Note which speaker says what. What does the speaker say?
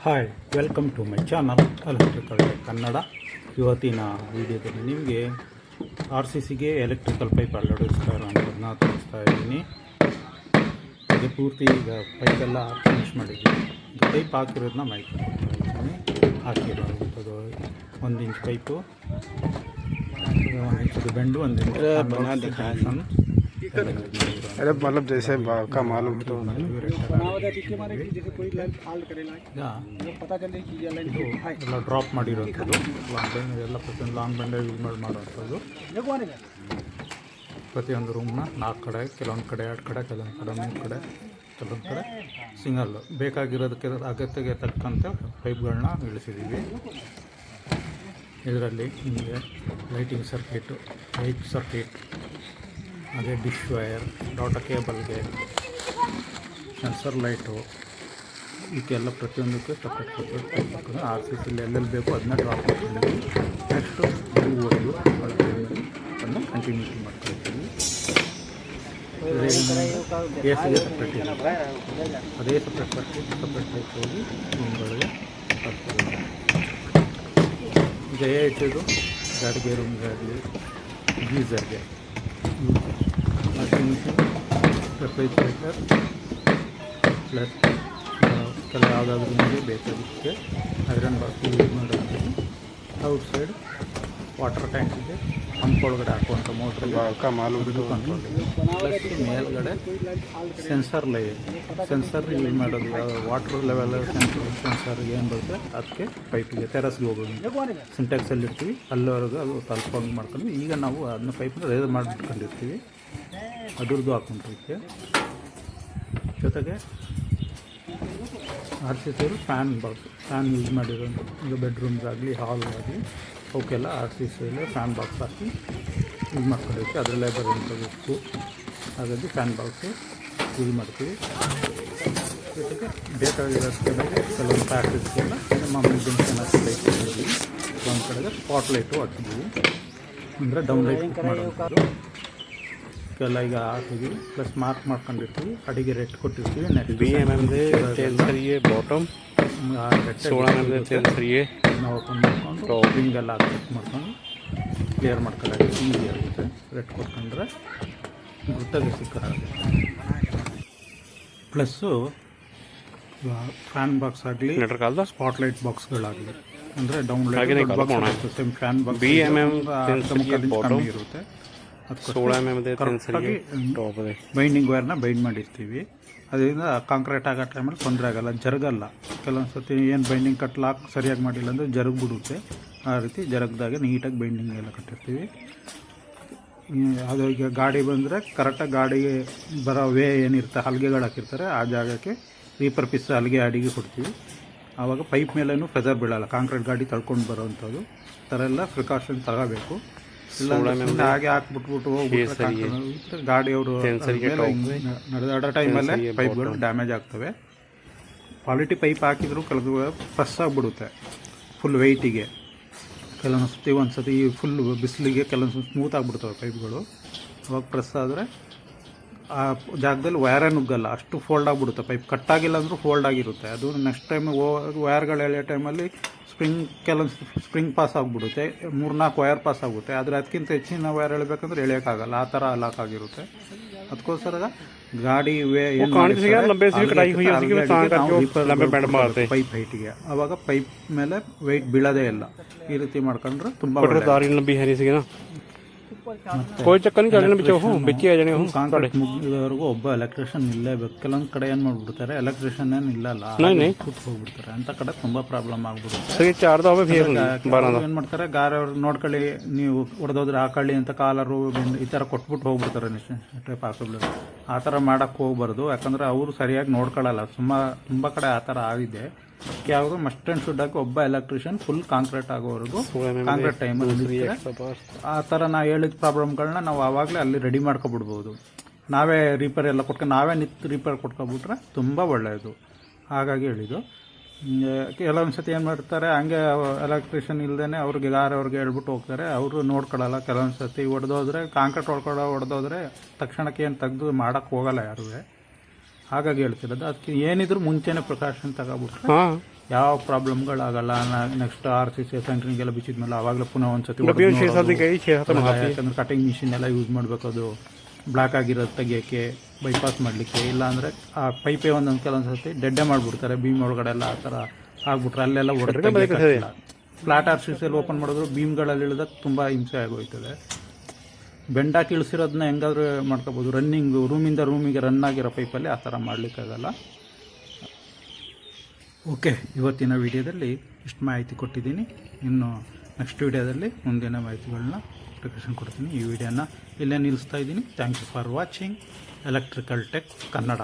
Speaker 1: Hi welcome to my channel electrical tech Kannada. ಇವತ್ತಿನ ವಿಡಿಯೋದಲ್ಲಿ ನಿಮಗೆ RCCಗೆ ಎಲೆಕ್ಟ್ರಿಕಲ್ ಪೈಪ್ ಅಳವಡಿಸ್ತಾ ಇರೋಂಥದ್ದನ್ನ ತೋರಿಸ್ತಾ ಇದ್ದೀನಿ. ಇದು ಪೂರ್ತಿ ಈಗ ಪೈಪೆಲ್ಲ ಫಿನಿಶ್ ಮಾಡಿದ್ದೀನಿ. ಈಗ ಪೈಪ್ ಹಾಕಿರೋದನ್ನ ಮೈಕ್ ಕೊಡ್ತಾ ಇದ್ದೀನಿ. ಹಾಕಿರೋಂಥದ್ದು 1 ಇಂಚ್ ಪೈಪು, 1 ಇಂಚ್ ಬೆಂಡು, 1 इंच
Speaker 2: अरे मतलब जैसे का मालूम तो
Speaker 1: ಎಲ್ಲ ಡ್ರಾಪ್ ಮಾಡಿರೋಂಥದ್ದು ಎಲ್ಲ ಪ್ರತಿಯೊಂದು ಲಾಂಗ್ ಬೆಂಡೆ ಯೂಸ್ ಮಾಡೋವಂಥದ್ದು. ಪ್ರತಿಯೊಂದು ರೂಮ್ನ 4 ಕಡೆ, ಕೆಲವೊಂದು ಕಡೆ 2 ಕಡೆ, ಕೆಲವೊಂದು ಕಡೆ 3 ಕಡೆ, ಕೆಲವೊಂದು ಕಡೆ ಸಿಂಗಲ್ಲು ಬೇಕಾಗಿರೋದಕ್ಕೆ ಅಗತ್ಯಕ್ಕೆ ತಕ್ಕಂತೆ ಪೈಪ್ಗಳನ್ನ ಇಳಿಸಿದ್ದೀವಿ. ಇದರಲ್ಲಿ ನಿಮಗೆ ಲೈಟಿಂಗ್ ಸರ್ಕಿಟು, ಲೈಟ್ ಸರ್ಕಿಟ್, ಅದೇ ಡಿಶ್ ವೈರ್, ಡಾಟಾ ಕೇಬಲ್ಗೆ, ಸೆನ್ಸರ್ ಲೈಟು, ಇದಕ್ಕೆಲ್ಲ ಪ್ರತಿಯೊಂದಕ್ಕೆ ಸಪ್ರೇಟ್ ಹಾಕೋದು. RCCಲಿ ಎಲ್ಲೆಲ್ಲಿ ಬೇಕು ಅದನ್ನ ಡ್ರಾಪ್ ಮಾಡ್ತೀವಿ. ನೆಕ್ಸ್ಟು ಹೊಡೆದು ಅದನ್ನು ಕಂಟಿನ್ಯೂಟಿ ಮಾಡ್ಕೊಳ್ತೀವಿ. ಎಸಿಗೆ ಸಪ್ರೇಟ್ ಇದೆ, ಅದೇ ಸಪ್ರೇಟ್ ಪೈಪ್ ಹೋಗಿ ರೂಮ್ಗಳಿಗೆ ಹಾಕ್ತೀವಿ. ಈಗ ಇದು ಗಾಡಿಗೆ, ರೂಮ್ಗಾಗಲಿ, ಗೀಝರ್ಗೆ, ವಾಷಿಂಗ್ ಮಿಷಿನ್, ರೆಫ್ರಿಜರೇಟರ್, ಪ್ಲಸ್ ಕೆಲವು ಯಾವುದಾದ್ರೂ ನಿಮಗೆ ಬೇಕಾದಕ್ಕೆ ಐರನ್ ಬಾಕ್ಸ್ ಯೂಸ್ ಮಾಡೋದು. ಔಟ್ಸೈಡ್ ವಾಟರ್ ಟ್ಯಾಂಕ್ ಇದೆ, ಪಂಪ್ ಒಳಗಡೆ ಹಾಕುವಂಥ ಮೋಟ್ರಿಗೆ ಕಂಟ್ರೋಲ್ ಇದೆ. ಪ್ಲಸ್ ಮೇಲ್ಗಡೆ ಸೆನ್ಸರ್ ಸೆನ್ಸರ್ ಯೂಸ್ ಮಾಡೋದು, ವಾಟರ್ ಲೆವೆಲ್ ಸೆನ್ಸರ್ ಏನು ಬರುತ್ತೆ ಅದಕ್ಕೆ ಪೈಪಿಗೆ ಟೆರಸ್ಗೆ ಹೋಗೋದು. ಸಿಂಟ್ಯಾಕ್ಸಲ್ಲಿ ಇರ್ತೀವಿ, ಅಲ್ಲಿವರೆಗೂ ಅದು ತಲುಪಂಗೆ ಮಾಡ್ಕೊಂಡು ಈಗ ನಾವು ಅದನ್ನ ಪೈಪನ್ನ ರೇಸ್ ಮಾಡಿಟ್ಕೊಂಡಿರ್ತೀವಿ. ಅದ್ರದ್ದು ಹಾಕೊಂಡಿರ್ತೀವಿ. ಜೊತೆಗೆ RCCಯವರು ಫ್ಯಾನ್ ಯೂಸ್ ಮಾಡಿರೋದು. ಈಗ ಬೆಡ್ರೂಮ್ಗಾಗಲಿ, ಹಾಲ್ಗಾಗಲಿ ಅವಕ್ಕೆಲ್ಲ RCCಯಲ್ಲೇ ಫ್ಯಾನ್ ಬಾಕ್ಸ್ ಹಾಕಿ ಯೂಸ್ ಮಾಡ್ಕೊಂಡಿರ್ತೀವಿ. ಅದರಲ್ಲೇ ಬರುವಂಥ ಉಪ್ಪು, ಹಾಗಾಗಿ ಫ್ಯಾನ್ ಬಾಕ್ಸು ಯೂಸ್ ಮಾಡ್ತೀವಿ. ಜೊತೆಗೆ ಬೇಕಾಗಿರೋದಕ್ಕೆ ಕೆಲವೊಂದು ಪ್ಯಾಕೇಜ್ಗೆಲ್ಲ ಮಾಮೂಲಿ ಜಂಕ್ಷನ್ ಹಾಕಿ ಲೈಟ್ ಹಾಕಿದ್ದೀವಿ. ಒಂದು ಕಡೆಗೆ ಸ್ಪಾಟ್ ಲೈಟು ಹಾಕಿದ್ದೀವಿ, ಅಂದರೆ ಡೌನ್ ಲೈಟ್ ಫಿಟ್ ಮಾಡೋದು. ಎಲ್ಲ ಈಗ ಹಾಕಿದ್ದೀವಿ. ಪ್ಲಸ್ ಮಾರ್ಕ್ ಮಾಡ್ಕೊಂಡಿರ್ತೀವಿ, ಅಡಿಗೆ ರೇಟ್ ಕೊಟ್ಟಿರ್ತೀವಿ. ನೆಕ್ಸ್ಟ್
Speaker 2: बॉटम 16 mm तेल चाहिए
Speaker 1: ನಾವು ಓಪನ್ ಮಾಡ್ಕೊಂಡು ಹಿಂಗೆಲ್ಲ ಚೆಕ್ ಮಾಡ್ಕೊಂಡು ಕ್ಲಿಯರ್ ಮಾಡ್ಕೊಳ್ಳೋಕೆ ಈಸಿ ಆಗುತ್ತೆ. ರೇಟ್ ಕೊಟ್ಕೊಂಡ್ರೆ ಗುರ್ತಾಗೆ ಸಿಕ್ಕಾಗುತ್ತೆ. ಪ್ಲಸ್ಸು ಫ್ಯಾನ್ ಬಾಕ್ಸ್ ಆಗಲಿ, ಸ್ಪಾಟ್ ಲೈಟ್ ಬಾಕ್ಸ್ಗಳಾಗಲಿ, ಅಂದರೆ down light box same fan box ಕಮ್ಮಿ ಇರುತ್ತೆ. ಬೈಂಡಿಂಗ್ ವೈರ್ನ ಬೈಂಡ್ ಮಾಡಿರ್ತೀವಿ. ಅದರಿಂದ ಕಾಂಕ್ರೀಟ್ ಆಗೋ ಟೈಮಲ್ಲಿ ತೊಂದರೆ ಆಗೋಲ್ಲ, ಜರುಗಲ್ಲ. ಕೆಲವೊಂದು ಸತಿ ಏನು ಬೈಂಡಿಂಗ್ ಕಟ್ ಲಾಕ್ ಸರಿಯಾಗಿ ಮಾಡಿಲ್ಲ ಅಂದರೆ ಜರುಗ್ಬಿಡುತ್ತೆ. ಆ ರೀತಿ ಜರುಗ್ದಾಗೆ ನೀಟಾಗಿ ಬೈಂಡಿಂಗ್ ಎಲ್ಲ ಕಟ್ಟಿರ್ತೀವಿ. ಅದು ಈಗ ಗಾಡಿ ಬಂದರೆ ಕರೆಕ್ಟಾಗಿ ಗಾಡಿಗೆ ಬರೋ ವೇ ಏನಿರುತ್ತೆ, ಹಲ್ಗೆಗಳು ಹಾಕಿರ್ತಾರೆ, ಆ ಜಾಗಕ್ಕೆ ರೀಪರ್ಪಿಸ್ ಹಲ್ಗೆ ಅಡಿಗೆ ಕೊಡ್ತೀವಿ. ಆವಾಗ ಪೈಪ್ ಮೇಲೇನು ಪ್ರೆಸರ್ ಬೀಳಲ್ಲ, ಕಾಂಕ್ರೀಟ್ ಗಾಡಿ ತಳ್ಕೊಂಡು ಬರೋವಂಥದ್ದು. ಈ ಥರ ಎಲ್ಲ ಪ್ರಿಕಾಷನ್ ತಗೋಬೇಕು. ಇಲ್ಲ ಹಾಗೆ ಹಾಕ್ಬಿಟ್ಬಿಟ್ಟು ಹೋಗ್ಬಿಟ್ರೆ ಗಾಡಿಯವರು ನಡೆದಾಡೋ ಟೈಮಲ್ಲೇ ಪೈಪ್ಗಳು ಡ್ಯಾಮೇಜ್ ಆಗ್ತವೆ. ಕ್ವಾಲಿಟಿ ಪೈಪ್ ಹಾಕಿದ್ರು ಕೆಲವು ಪ್ರೆಸ್ ಆಗಿಬಿಡುತ್ತೆ ಫುಲ್ ವೆಯ್ಟಿಗೆ. ಒಂದು ಸತಿ ಫುಲ್ ಬಿಸಿಲಿಗೆ ಕೆಲವೊಂದು ಸ್ಮೂತ್ ಆಗಿಬಿಡ್ತವೆ ಪೈಪ್ಗಳು. ಅವಾಗ ಪ್ರೆಸ್ ಆದರೆ ಆ ಜಾಗದಲ್ಲಿ ವೈರೇ ನುಗ್ಗಲ್ಲ, ಅಷ್ಟು ಫೋಲ್ಡ್ ಆಗಿಬಿಡುತ್ತೆ. ಪೈಪ್ ಕಟ್ಟಾಗಿಲ್ಲ ಅಂದರೂ ಫೋಲ್ಡ್ ಆಗಿರುತ್ತೆ. ಅದು ನೆಕ್ಸ್ಟ್ ಟೈಮ್ ವೈರ್ಗಳು ಎಳೆಯೋ ಟೈಮಲ್ಲಿ ಕೆಲವೊಂದು ಸ್ಪ್ರಿಂಗ್ ಪಾಸ್ ಆಗಿಬಿಡುತ್ತೆ, 3-4 ವೈರ್ ಪಾಸ್ ಆಗುತ್ತೆ. ಆದರೆ ಅದಕ್ಕಿಂತ ಹೆಚ್ಚಿನ ವೈರ್ ಎಳಿಬೇಕಂದ್ರೆ ಎಳೆಯೋಕ್ಕಾಗಲ್ಲ, ಆ ಥರ ಲಾಕ್ ಆಗಿರುತ್ತೆ. ಅದಕ್ಕೋಸ್ಕರ ಗಾಡಿ ಪೈಪ್ ಹೈಟಿಗೆ ಅವಾಗ ಪೈಪ್ ಮೇಲೆ ವೆಯ್ಟ್ ಬೀಳೋದೇ ಇಲ್ಲ. ಈ ರೀತಿ ಮಾಡ್ಕೊಂಡ್ರೆ ತುಂಬ ಮುಗಿದವರೆಗೂ ಒಬ್ಬ ಎಲೆಕ್ಟ್ರಿಷಿಯನ್ ಇಲ್ಲೇಬೇಕು. ಕೆಲವೊಂದು ಕಡೆ ಏನು ಮಾಡ್ಬಿಡ್ತಾರೆ, ಎಲೆಕ್ಟ್ರಿಷಿಯನ್ ಏನು ಇಲ್ಲಲ್ಲ, ಕೂತ್ ಹೋಗ್ಬಿಡ್ತಾರೆ. ಅಂತ ಕಡೆ ತುಂಬಾ ಪ್ರಾಬ್ಲಮ್ ಆಗ್ಬಿಡುತ್ತೆ. ಏನ್ ಮಾಡ್ತಾರೆ, ಗಾರವ್ರು ನೋಡ್ಕೊಳ್ಳಿ, ನೀವು ಹೊಡೆದೋದ್ರೆ ಹಾಕೊಳ್ಳಿ ಅಂತ ಕಾಲರು ಈ ಥರ ಕೊಟ್ಬಿಟ್ಟು ಹೋಗ್ಬಿಡ್ತಾರೆ. ಪಾಸಿಬಲ್ ಆ ಥರ ಮಾಡಕ್ಕೆ ಹೋಗ್ಬಾರ್ದು, ಯಾಕಂದ್ರೆ ಅವರು ಸರಿಯಾಗಿ ನೋಡ್ಕೊಳ್ಳಲ್ಲ. ತುಂಬ ಕಡೆ ಆ ಥರ ಆಗಿದೆ. ಯಾವುದು ಮಸ್ಟ್ ಆ್ಯಂಡ್ ಶುಡ್ ಆಗಿ ಒಬ್ಬ ಎಲೆಕ್ಟ್ರಿಷಿಯನ್ ಫುಲ್ ಕಾಂಕ್ರೀಟ್ ಆಗೋವರೆಗೂ ಕಾಂಕ್ರೀಟ್ ಟೈಮಲ್ಲಿ ಆ ಥರ ನಾವು ಹೇಳಿದ ಪ್ರಾಬ್ಲಮ್ಗಳನ್ನ ನಾವು ಆವಾಗಲೇ ಅಲ್ಲಿ ರೆಡಿ ಮಾಡ್ಕೊಬಿಡ್ಬೋದು. ನಾವೇ ರಿಪೇರ್ ಎಲ್ಲ ನಾವೇ ರಿಪೇರ್ ಕೊಟ್ಕೊಬಿಟ್ರೆ ತುಂಬ ಒಳ್ಳೆಯದು. ಹಾಗಾಗಿ ಹೇಳಿದ್ದು. ಕೆಲವೊಂದು ಸತಿ ಏನು ಮಾಡ್ತಾರೆ, ಹಂಗೆ ಎಲೆಕ್ಟ್ರಿಷಿಯನ್ ಇಲ್ಲದೇ ಅವ್ರಿಗೆ ಅವ್ರಿಗೆ ಹೇಳ್ಬಿಟ್ಟು ಹೋಗ್ತಾರೆ, ಅವರು ನೋಡ್ಕೊಳ್ಳಲ್ಲ. ಕೆಲವೊಂದು ಸತಿ ಹೊಡೆದೋದ್ರೆ ಕಾಂಕ್ರೀಟ್ ಹೊಡೆದೋದ್ರೆ ತಕ್ಷಣಕ್ಕೆ ಏನು ತೆಗೆದು ಮಾಡೋಕ್ಕೆ ಹೋಗಲ್ಲ ಯಾರೂ. ಹಾಗಾಗಿ ಹೇಳ್ತಿರೋದು. ಅದಕ್ಕೆ ಏನಿದ್ರು ಮುಂಚೆನೇ ಪ್ರಿಕಾಷನ್ ತಗೋಬಿಟ್ರೆ ಯಾವ ಪ್ರಾಬ್ಲಮ್ಗಳಾಗಲ್ಲ. ನೆಕ್ಸ್ಟ್ RCC ಸೆಂಟ್ರಿಂಗೆಲ್ಲ ಬಿಚ್ಚಿದ್ಮೇಲೆ ಆವಾಗಲೇ ಪುನಃ ಒಂದು ಸತಿ
Speaker 2: मतलब ये 6-7 दिन गई 6-7 दिन हाथी
Speaker 1: ಯಾಕಂದ್ರೆ ಕಟಿಂಗ್ ಮಿಷಿನ್ ಎಲ್ಲ ಯೂಸ್ ಮಾಡಬೇಕು. ಅದು ಬ್ಲಾಕ್ ಆಗಿರೋದು ತೆಗಿಯೋಕ್ಕೆ, ಬೈಪಾಸ್ ಮಾಡಲಿಕ್ಕೆ. ಇಲ್ಲಾಂದರೆ ಆ ಪೈಪೇ ಒಂದೊಂದು ಕೆಲವೊಂದು ಸತಿ ಡೆಡ್ಡೆ ಮಾಡಿಬಿಡ್ತಾರೆ. ಬೀಮ್ ಒಳಗಡೆ ಎಲ್ಲ ಆ ಥರ ಆಗ್ಬಿಟ್ರೆ ಅಲ್ಲೆಲ್ಲ ಹೊಡೆದಾಗಲ್ಲ. ಫ್ಲಾಟ್ RCC ಓಪನ್ ಮಾಡಿದ್ರು ಬೀಮ್ಗಳಲ್ಲಿ ಇಳಿದಾಗ ತುಂಬ ಹಿಂಸೆ ಆಗೋಯ್ತದೆ. ಬೆಂಡಾಕಿ ಇಳಿಸಿರೋದನ್ನ ಹೆಂಗಾದ್ರೂ ಮಾಡ್ಕೋಬೋದು. ರನ್ನಿಂಗು ರೂಮಿಂದ ರೂಮಿಗೆ ರನ್ ಆಗಿರೋ ಪೈಪಲ್ಲಿ ಆ ಥರ ಮಾಡಲಿಕ್ಕಾಗಲ್ಲ. ಓಕೆ, ಇವತ್ತಿನ ವಿಡಿಯೋದಲ್ಲಿ ಇಷ್ಟು ಮಾಹಿತಿ ಕೊಟ್ಟಿದ್ದೀನಿ. ಇನ್ನು ನೆಕ್ಸ್ಟ್ ವಿಡಿಯೋದಲ್ಲಿ ಮುಂದಿನ ಮಾಹಿತಿಗಳನ್ನ ಪ್ರಿಕೇಷನ್ ಕೊಡ್ತೀನಿ. ಈ ವಿಡಿಯೋನ ಇಲ್ಲೇ ನಿಲ್ಲಿಸ್ತಾ ಇದ್ದೀನಿ. Thank you for watching electrical tech Kannada.